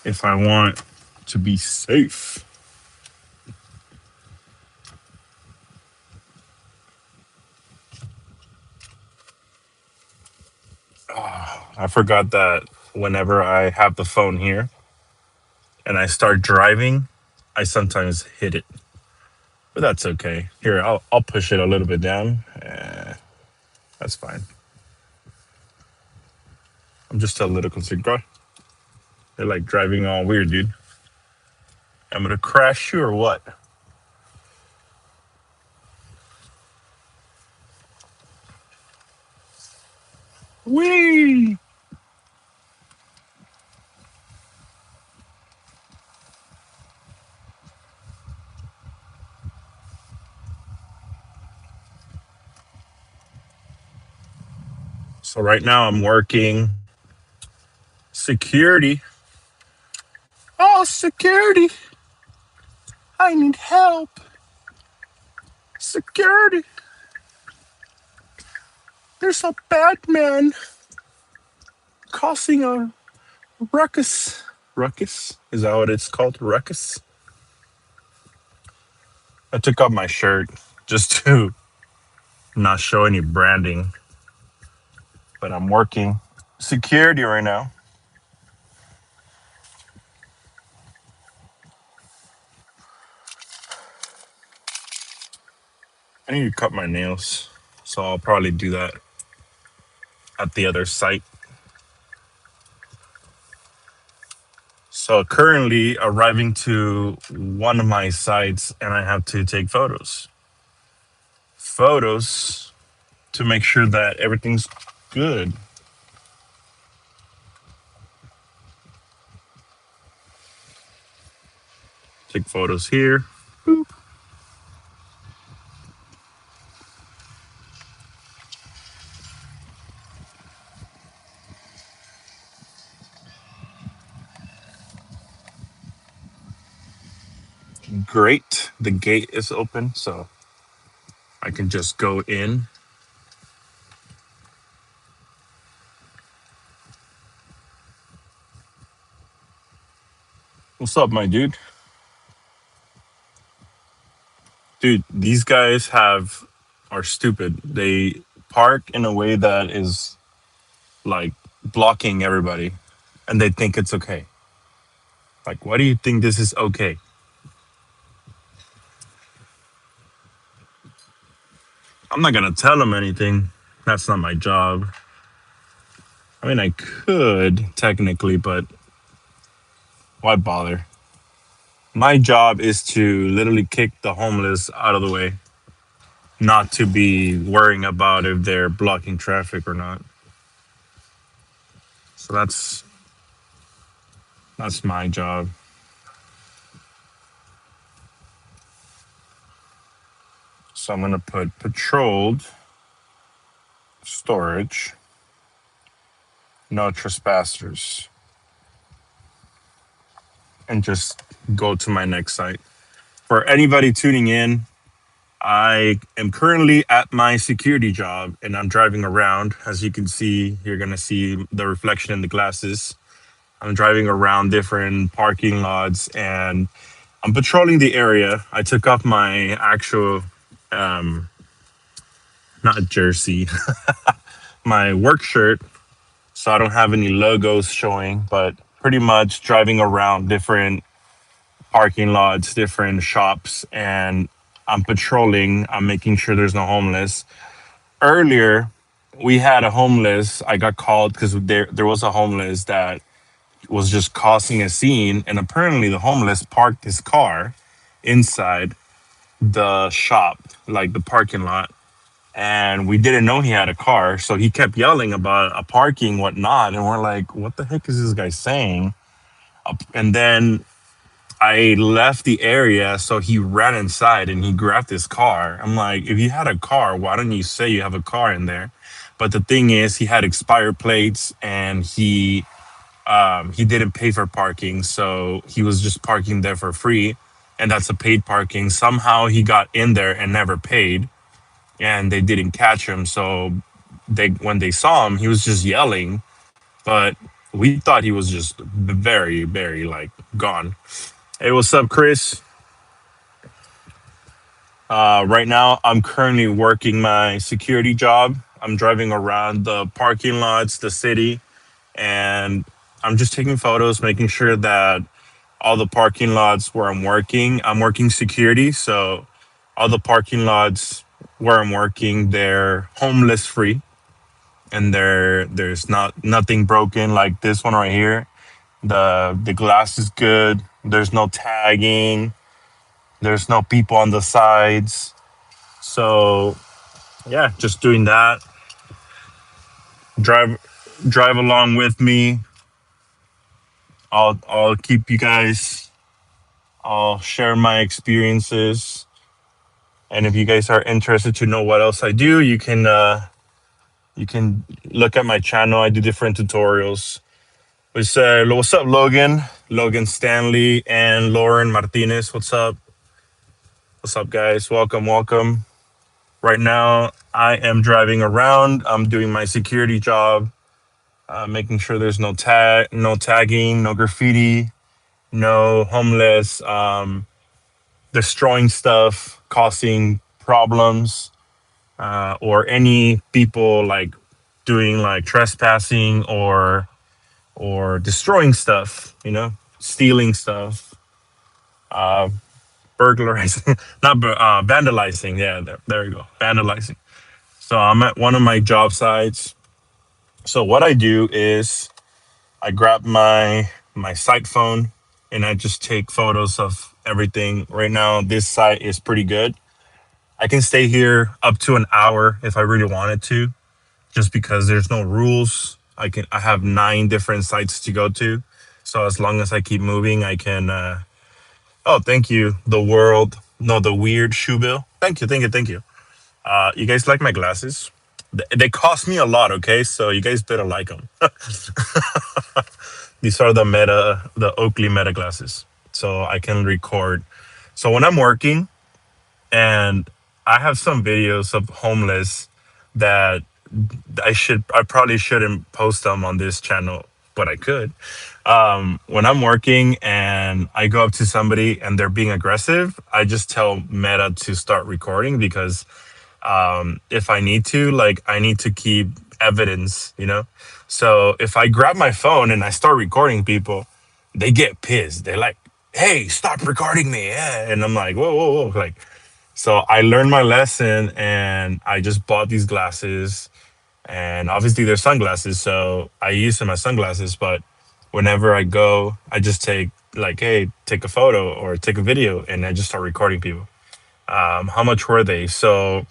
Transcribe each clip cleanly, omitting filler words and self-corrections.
if I want to be safe. I forgot that whenever I have the phone here and I start driving, I sometimes hit it, but that's okay. Here, I'll push it a little bit down. That's fine. I'm just a little concerned. God, they're like driving all weird, dude. I'm gonna crash you or what? Wee! So right now I'm working security. Oh, security! I need help. Security! There's a bad man causing a ruckus. Ruckus? Is that what it's called? Ruckus? I took off my shirt just to not show any branding, but I'm working security right now. I need to cut my nails, so I'll probably do that at the other site. So currently arriving to one of my sites and I have to take photos. Photos to make sure that everything's good. Take photos here. Boop. Great. The gate is open, so I can just go in. What's up, my dude? Dude, these guys are stupid. They park in a way that is like blocking everybody and they think it's okay. Like, why do you think this is okay? I'm not gonna tell them anything. That's not my job. I mean, I could technically, but why bother? My job is to literally kick the homeless out of the way, not to be worrying about if they're blocking traffic or not. So that's my job. So I'm gonna put patrolled storage, no trespassers, and just go to my next site. For anybody tuning in, I am currently at my security job and I'm driving around. As you can see, you're going to see the reflection in the glasses. I'm driving around different parking lots and I'm patrolling the area. I took off my actual, um, not jersey, my work shirt. So I don't have any logos showing, but pretty much driving around different parking lots, different shops, and I'm patrolling. I'm making sure there's no homeless. Earlier, we had a homeless. I got called because there was a homeless that was just causing a scene, and apparently the homeless parked his car inside the shop, like the parking lot, and we didn't know he had a car, so he kept yelling about a parking whatnot, and we're like, "What the heck is this guy saying?" And then I left the area, so he ran inside and he grabbed his car. I'm like, if you had a car, why don't you say you have a car in there? But the thing is, he had expired plates and he didn't pay for parking, so he was just parking there for free, and that's a paid parking. Somehow he got in there and never paid, and they didn't catch him. So they when they saw him, he was just yelling, but We thought he was just very, very like gone. Hey, what's up, Chris? Right now, I'm currently working my security job. I'm driving around the parking lots, the city, and I'm just taking photos, making sure that all the parking lots where I'm working security. So all the parking lots where I'm working, they're homeless free, and there's nothing broken like this one right here. The glass is good. There's no tagging. There's no people on the sides. So yeah, just doing that. Drive drive along with me. I'll keep you guys. I'll share my experiences. And if you guys are interested to know what else I do, you can look at my channel. I do different tutorials. What's up, Logan? Logan Stanley and Lauren Martinez. What's up? What's up, guys? Welcome, welcome. Right now, I am driving around. I'm doing my security job, making sure there's no tagging, no graffiti, no homeless, destroying stuff, causing problems, or any people like doing like trespassing or destroying stuff. Stealing stuff, burglarizing, not vandalizing. Yeah, there you go, vandalizing. So I'm at one of my job sites. So what I do is I grab my site phone and I just take photos of everything. Right now, this site is pretty good. I can stay here up to an hour if I really wanted to, just because there's no rules. I have 9 different sites to go to. So as long as I keep moving, I can oh, thank you. The world. No, the weird shoe bill. Thank you, thank you, thank you. You guys like my glasses? They cost me a lot, okay? So you guys better like them. These are the Oakley Meta glasses. So I can record. So when I'm working, and I have some videos of homeless that I probably shouldn't post them on this channel, but I could. When I'm working and I go up to somebody and they're being aggressive, I just tell Meta to start recording because if I need to, like, I need to keep evidence. So if I grab my phone and I start recording people, they get pissed. They're like, "Hey, stop recording me!" Yeah. And I'm like, "Whoa, whoa, whoa!" Like, so I learned my lesson and I just bought these glasses. And obviously, they're sunglasses, so I use them as sunglasses. But whenever I go, I just take like, "Hey, take a photo or take a video," and I just start recording people. How much were they? So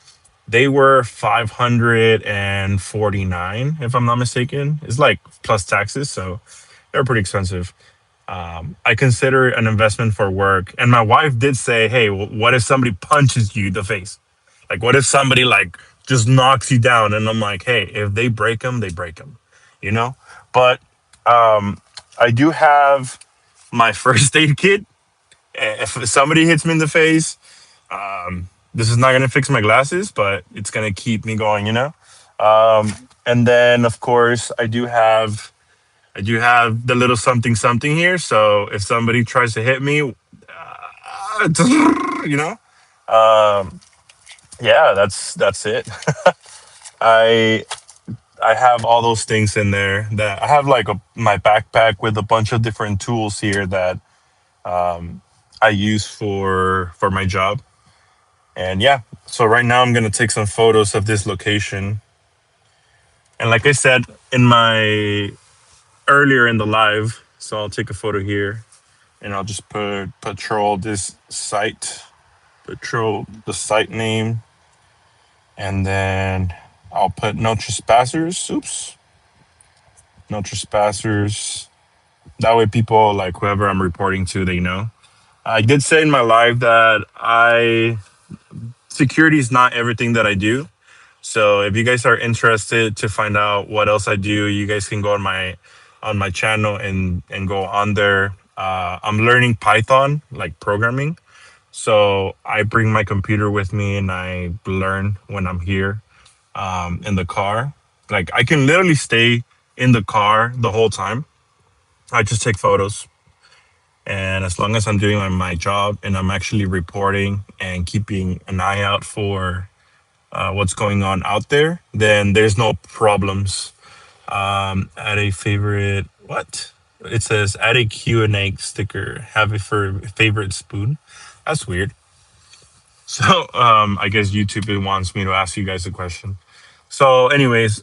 they were 549, if I'm not mistaken. It's like plus taxes, so they're pretty expensive. I consider it an investment for work. And my wife did say, "Hey, what if somebody punches you in the face? Like, what if somebody like just knocks you down?" And I'm like, "Hey, if they break them, they break them, you know." But I do have my first aid kit. If somebody hits me in the face, this is not gonna fix my glasses, but it's gonna keep me going. And then, of course, I do have the little something something here. So if somebody tries to hit me, you know, um, yeah, that's it. I I have all those things in there. That I have like my backpack with a bunch of different tools here that I use for my job. And yeah, so right now I'm gonna take some photos of this location. And like I said in my earlier in the live, so I'll take a photo here and I'll just put patrol this site, patrol the site name, and then I'll put no trespassers. Oops, no trespassers. That way, people like whoever I'm reporting to, they know. I did say in my live that I security is not everything that I do. So if you guys are interested to find out what else I do, you guys can go on my channel and go on there. I'm learning Python, like programming. So I bring my computer with me and I learn when I'm here in the car. Like I can literally stay in the car the whole time. I just take photos. And as long as I'm doing my job and I'm actually reporting and keeping an eye out for what's going on out there, then there's no problems. Add a favorite, what? It says add a Q&A sticker. Have a for favorite spoon. That's weird. So I guess YouTube wants me to ask you guys a question. So, anyways,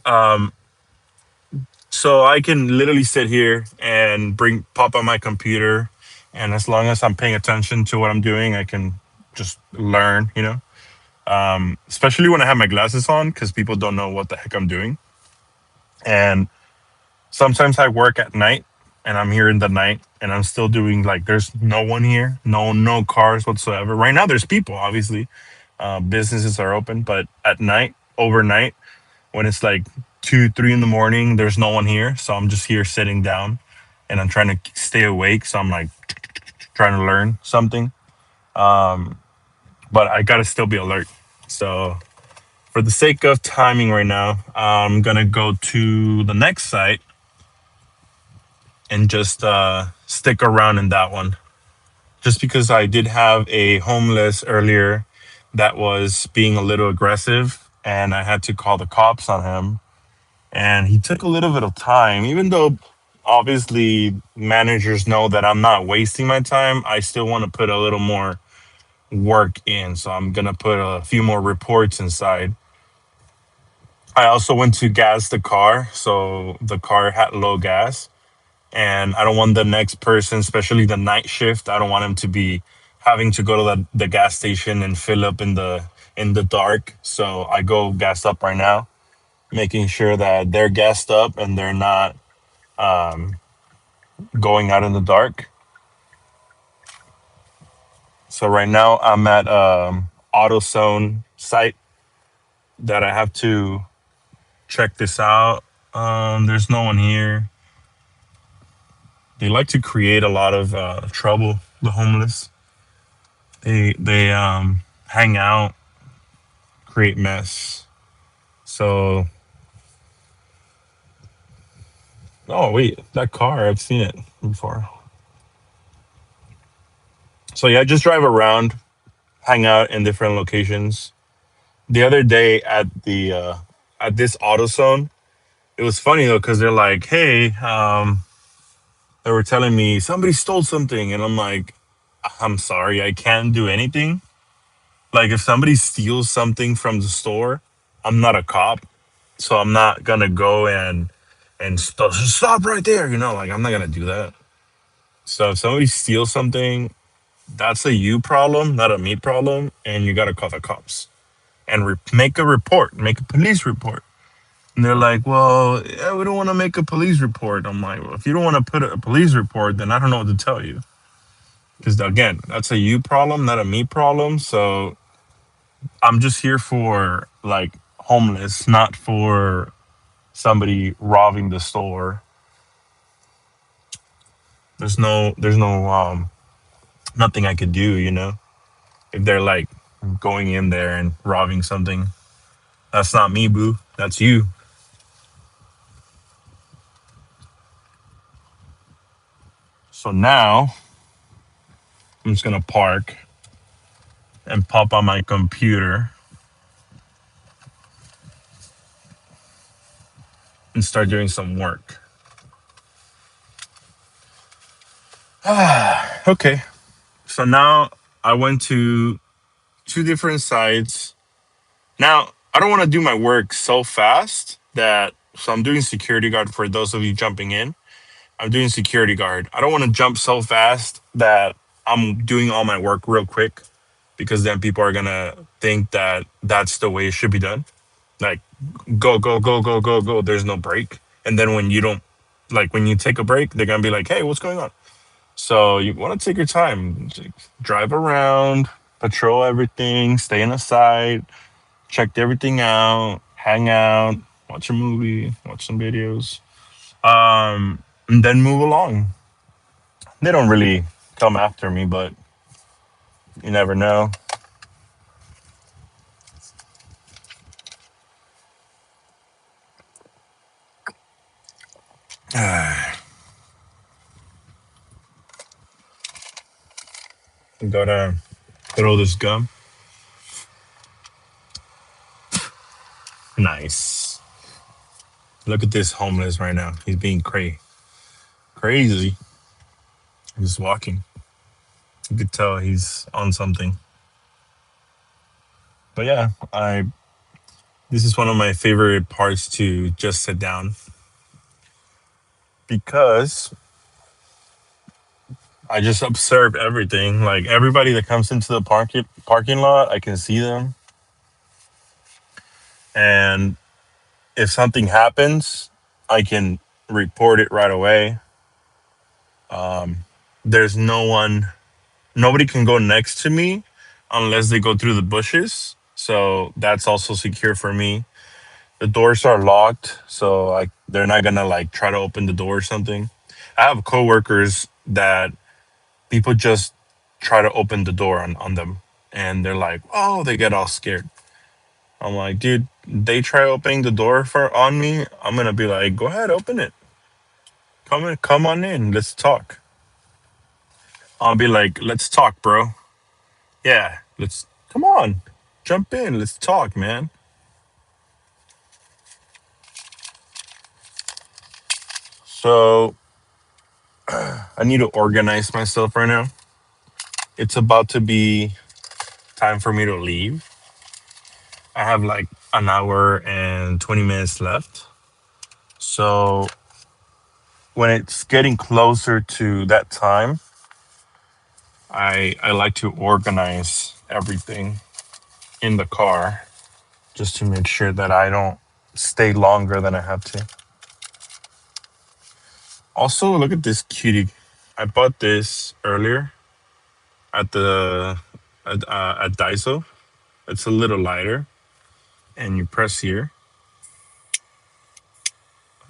so I can literally sit here and bring pop on my computer, and as long as I'm paying attention to what I'm doing, I can just learn. Especially when I have my glasses on, because people don't know what the heck I'm doing. And sometimes I work at night, and I'm here in the night, and I'm still doing like there's no one here, no cars whatsoever. Right now, there's people. Obviously, businesses are open, but at night, overnight, when it's like 2, 3 in the morning, there's no one here. So I'm just here sitting down and I'm trying to stay awake. So I'm like trying to learn something. But I got to still be alert. So for the sake of timing right now, I'm going to go to the next site and just stick around in that one. Just because I did have a homeless earlier that was being a little aggressive and I had to call the cops on him, and he took a little bit of time. Even though obviously managers know that I'm not wasting my time, I still want to put a little more work in. So I'm gonna put a few more reports inside. I also went to gas the car, so the car had low gas, and I don't want the next person, especially the night shift, I don't want him to be having to go to the gas station and fill up in the dark. So I go gas up right now, making sure that they're gassed up and they're not going out in the dark. So right now I'm at AutoZone site that I have to check this out. There's no one here. They like to create a lot of trouble. The homeless. They hang out, create mess. So oh wait, that car I've seen it before. So yeah, just drive around, hang out in different locations. The other day at this AutoZone, it was funny though because they're like, "Hey," they were telling me somebody stole something, and I'm like, "I'm sorry, I can't do anything." Like if somebody steals something from the store, I'm not a cop, so I'm not gonna go and stop right there. Like I'm not gonna do that. So if somebody steals something, that's a you problem, not a me problem, and you gotta call the cops and make a report, make a police report. And they're like, well, yeah, we don't want to make a police report. I'm like, well, if you don't want to put a police report, then I don't know what to tell you. Because again, that's a you problem, not a me problem. So I'm just here for like homeless, not for somebody robbing the store. There's no nothing I could do. If they're like going in there and robbing something, that's not me, boo. That's you. So now I'm just gonna park and pop on my computer and start doing some work. Okay. So now I went to two different sites. Now, I don't want to do my work so fast that, so I'm doing security guard for those of you jumping in. I'm doing security guard. I don't want to jump so fast that I'm doing all my work real quick because then people are going to think that that's the way it should be done. Like, go, go, go, go, go, go. There's no break. And then when you don't, like, when you take a break, they're going to be like, hey, what's going on? So you want to take your time, drive around, patrol everything, stay in the site, check everything out, hang out, watch a movie, watch some videos, and then move along. They don't really come after me, but you never know. Gotta throw this gum. Nice. Look at this homeless right now. He's being crazy. He's walking. You could tell he's on something. But yeah, I this is one of my favorite parts to just sit down because I just observe everything. Like everybody that comes into the parking lot, I can see them. And if something happens, I can report it right away. There's no one, nobody can go next to me unless they go through the bushes. So that's also secure for me. The doors are locked, so like they're not gonna like try to open the door or something. I have coworkers that people just try to open the door on them, and they're like, "Oh," they get all scared. I'm like, dude, they try opening the door for on me. I'm gonna be like, go ahead, open it. Come on in. Let's talk. I'll be like, let's talk, bro. Yeah, let's come on, jump in. Let's talk, man. So I need to organize myself right now. It's about to be time for me to leave. I have like an hour and 20 minutes left. So when it's getting closer to that time, I like to organize everything in the car just to make sure that I don't stay longer than I have to. Also, look at this cutie. I bought this earlier at the at Daiso. It's a little lighter, and you press here.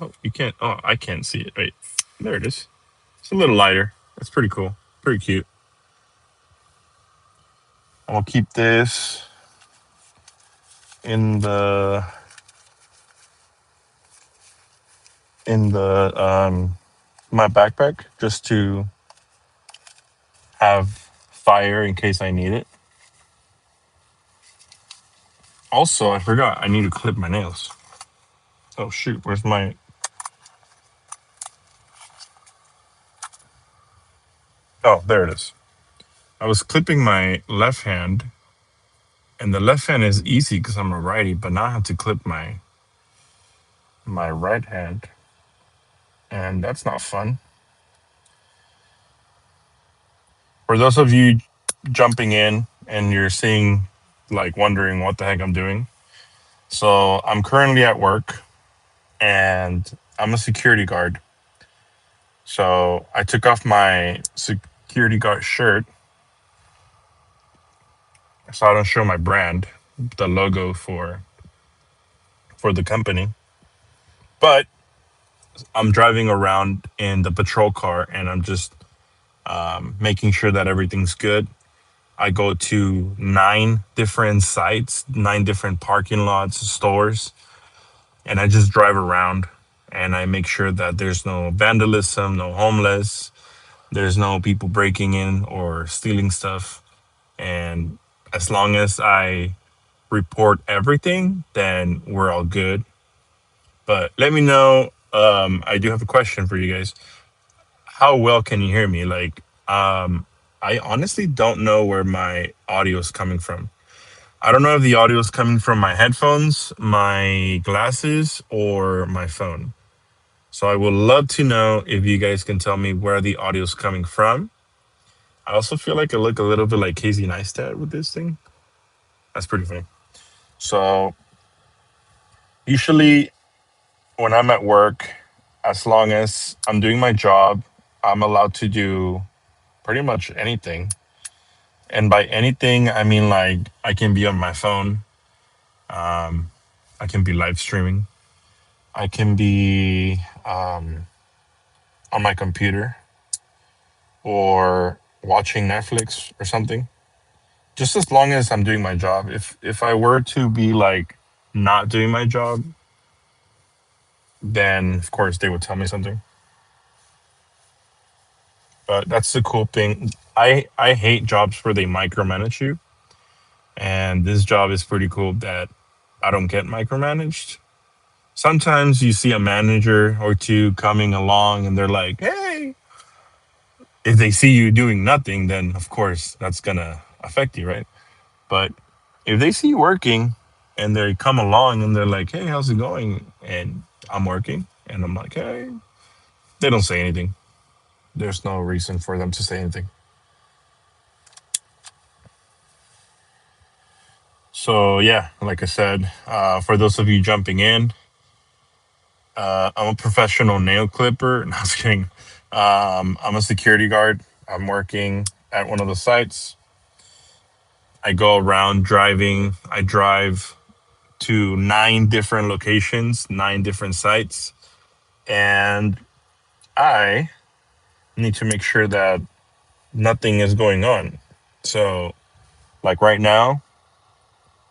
Oh, you can't. Oh, I can't see it. Wait, there it is. It's a little lighter. That's pretty cool. Pretty cute. I'm gonna keep this in the my backpack just to have fire in case I need it. Also, I forgot I need to clip my nails. Oh shoot, where's my? Oh, there it is. I was clipping my left hand, and the left hand is easy because I'm a righty, but now I have to clip my right hand, and that's not fun. For those of you jumping in and you're seeing, like, wondering what the heck I'm doing, so I'm currently at work, and I'm a security guard. So I took off my security guard shirt so I don't show my brand, the logo for the company. But I'm driving around in the patrol car and I'm just making sure that everything's good. I go to 9 different sites, 9 different parking lots, stores, and I just drive around and I make sure that there's no vandalism, no homeless, there's no people breaking in or stealing stuff. And as long as I report everything, then we're all good. But let me know. I do have a question for you guys. How well can you hear me? Like, I honestly don't know where my audio is coming from. I don't know if the audio is coming from my headphones, my glasses, or my phone. So I would love to know if you guys can tell me where the audio is coming from. I also feel like I look a little bit like Casey Neistat with this thing. That's pretty funny. So usually when I'm at work, as long as I'm doing my job, I'm allowed to do pretty much anything. And by anything, I mean like I can be on my phone, I can be live streaming, I can be on my computer or watching Netflix or something. Just as long as I'm doing my job. If I were to be like not doing my job, then of course they would tell me something. But that's the cool thing. I hate jobs where they micromanage you, and this job is pretty cool that I don't get micromanaged. Sometimes you see a manager or two coming along and they're like, "Hey," if they see you doing nothing, then of course that's gonna affect you, right? But if they see you working and they come along and they're like, "Hey, how's it going?" and I'm working and I'm like, "Hey," they don't say anything. There's no reason for them to say anything. So yeah, like I said, for those of you jumping in, I'm a professional nail clipper. No, I was kidding. I'm a security guard. I'm working at one of the sites. I go around driving. I drive to 9 different locations, 9 different sites, and I need to make sure that nothing is going on. So, like right now,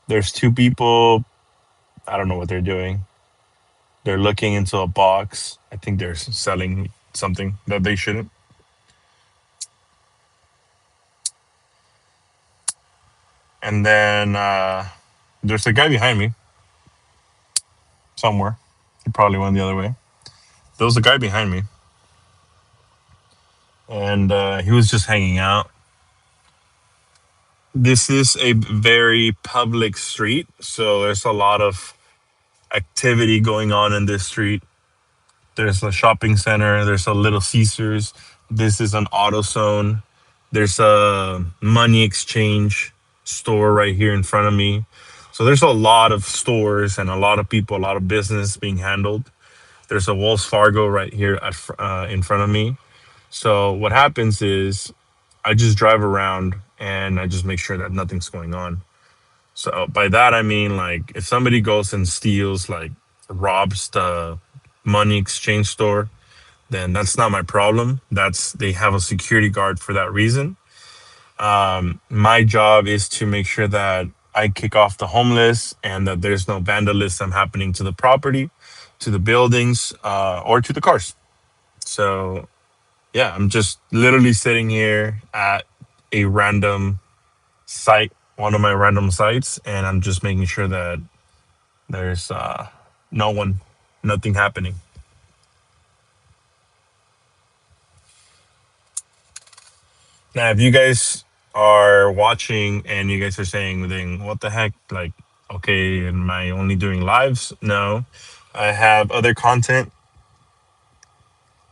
there's 2 people. I don't know what they're doing. They're looking into a box. I think they're selling something that they shouldn't. And then there's a guy behind me somewhere. He probably went the other way. There was a guy behind me, and he was just hanging out. This is a very public street, so there's a lot of activity going on in this street. There's a shopping center, there's a Little Caesars, this is an auto zone, there's a money exchange store right here in front of me. So there's a lot of stores and a lot of people, a lot of business being handled. There's a Wells Fargo right here in front of me. So what happens is I just drive around and I just make sure that nothing's going on. So by that I mean, like, if somebody goes and steals, like robs the money exchange store, then that's not my problem. That's They have a security guard for that reason. My job is to make sure that I kick off the homeless and that there's no vandalism happening to the property, to the buildings, or to the cars. So yeah, I'm just literally sitting here at a random site, one of my random sites, and I'm just making sure that there's no one, nothing happening. Now, if you guys are watching and you guys are saying, then what the heck? Like, okay, am I only doing lives? No, I have other content.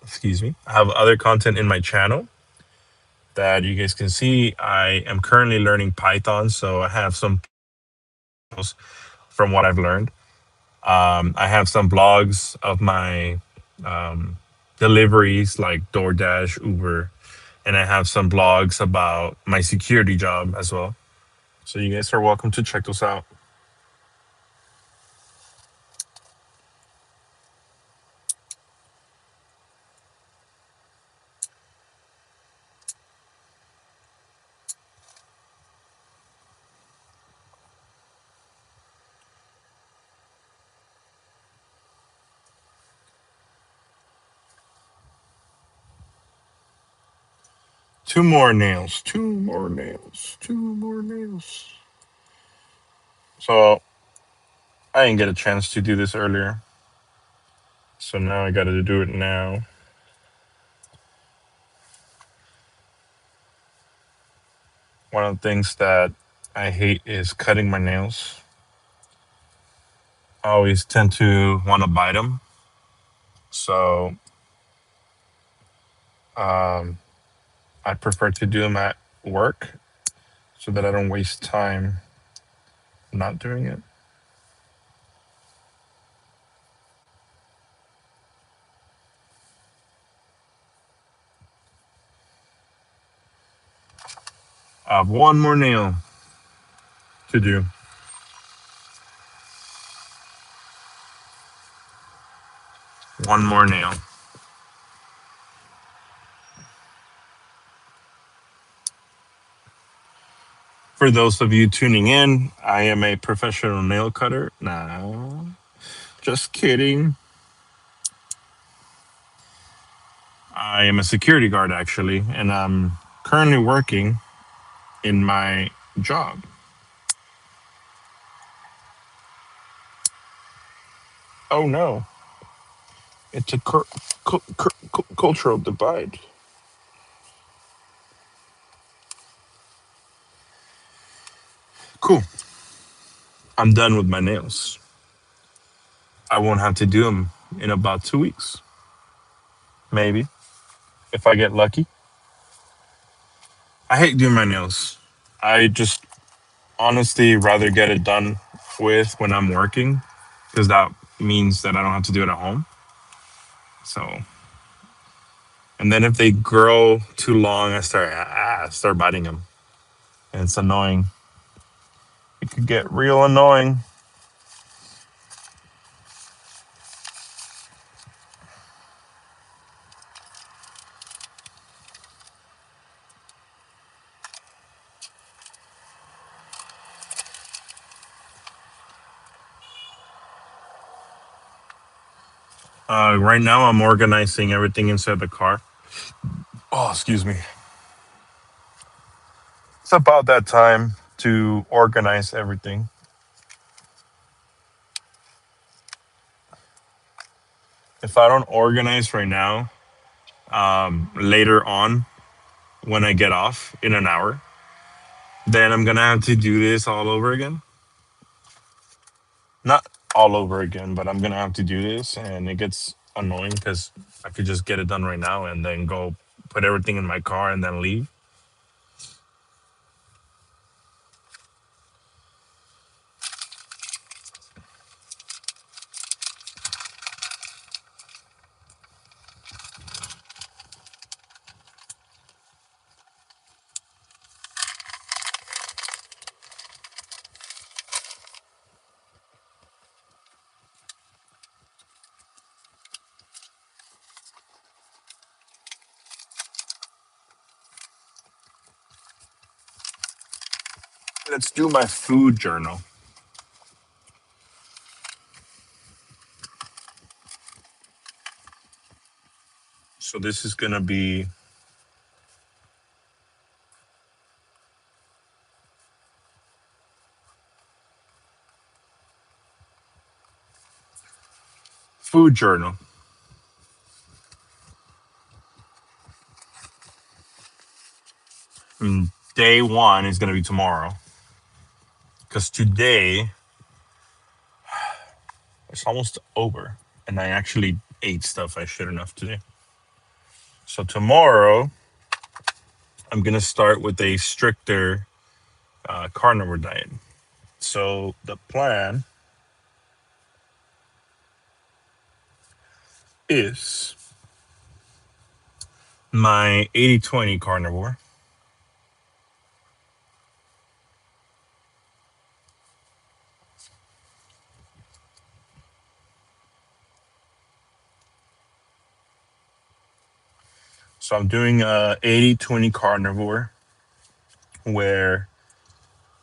Excuse me. I have other content in my channel that you guys can see. I am currently learning Python, so I have some from what I've learned. I have some blogs of my deliveries like DoorDash, Uber, and I have some blogs about my security job as well. So you guys are welcome to check those out. 2 more nails, 2 more nails, 2 more nails. So I didn't get a chance to do this earlier. So now I got to do it now. One of the things that I hate is cutting my nails. I always tend to want to bite them. So um, I prefer to do them at work so that I don't waste time not doing it. I have 1 more nail to do. One more nail. For those of you tuning in, I am a professional nail cutter. Nah, just kidding. I am a security guard actually, and I'm currently working in my job. Oh no, it's a cultural divide. Cool. I'm done with my nails. I won't have to do them in about 2 weeks, maybe, if I get lucky. I hate doing my nails. I just honestly rather get it done with when I'm working because that means that I don't have to do it at home. So, and then if they grow too long, I start biting them, and it's annoying. It could get real annoying. Right now, I'm organizing everything inside the car. Oh, excuse me. It's about that time to organize everything. If I don't organize right now, later on when I get off in an hour, then I'm gonna have to do this all over again. Not all over again, but I'm gonna have to do this, and it gets annoying because I could just get it done right now and then go put everything in my car and then leave. Let's do my food journal. So this is gonna be food journal. And day one is gonna be tomorrow because today it's almost over, and I actually ate stuff I shouldn't have today. So tomorrow I'm gonna start with a stricter carnivore diet. So the plan is my 80/20 carnivore. So I'm doing a 80/20 carnivore where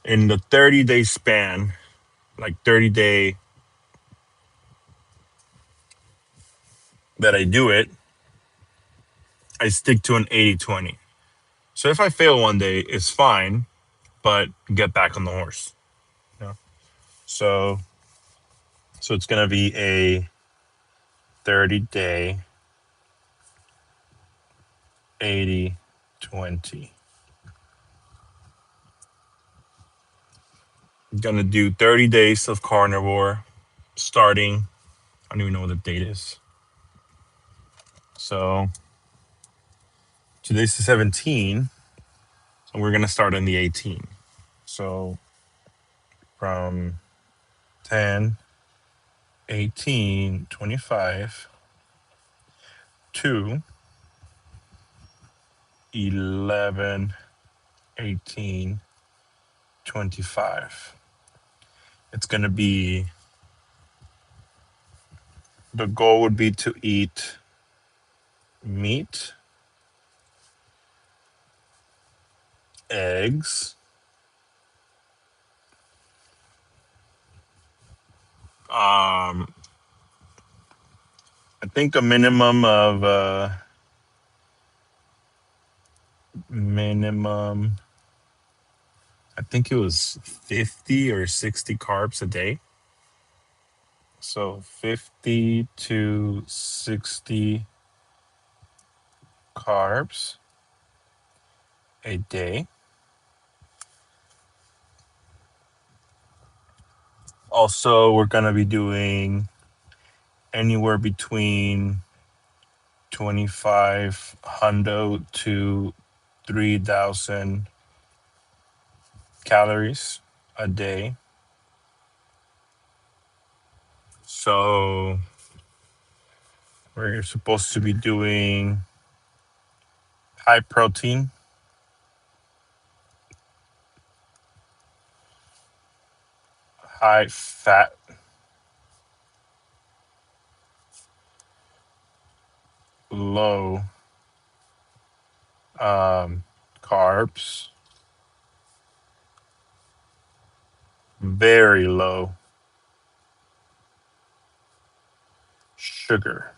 in the 30-day span, like 30-day that I do it, I stick to an 80/20. So if I fail one day, it's fine, but get back on the horse. You know? So so it's gonna be a 30-day 80/20. I'm gonna do 30 days of carnivore starting. I don't even know what the date is. So today's the 17, so we're gonna start on the 18. So from 10, 18, 25 to 11, 18, 25. It's gonna be, the goal would be to eat meat, eggs, I think a minimum of minimum, I think it was 50 or 60 carbs a day. So 50 to 60 carbs a day. Also, we're going to be doing anywhere between 2,500 to 3,000 calories a day. So we're supposed to be doing high protein, high fat, low carbs, very low sugar.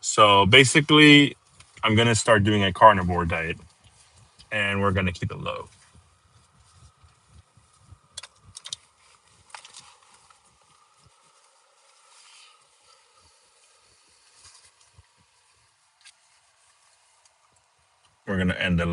So basically, I'm going to start doing a carnivore diet and we're going to keep it low. We're going to end it like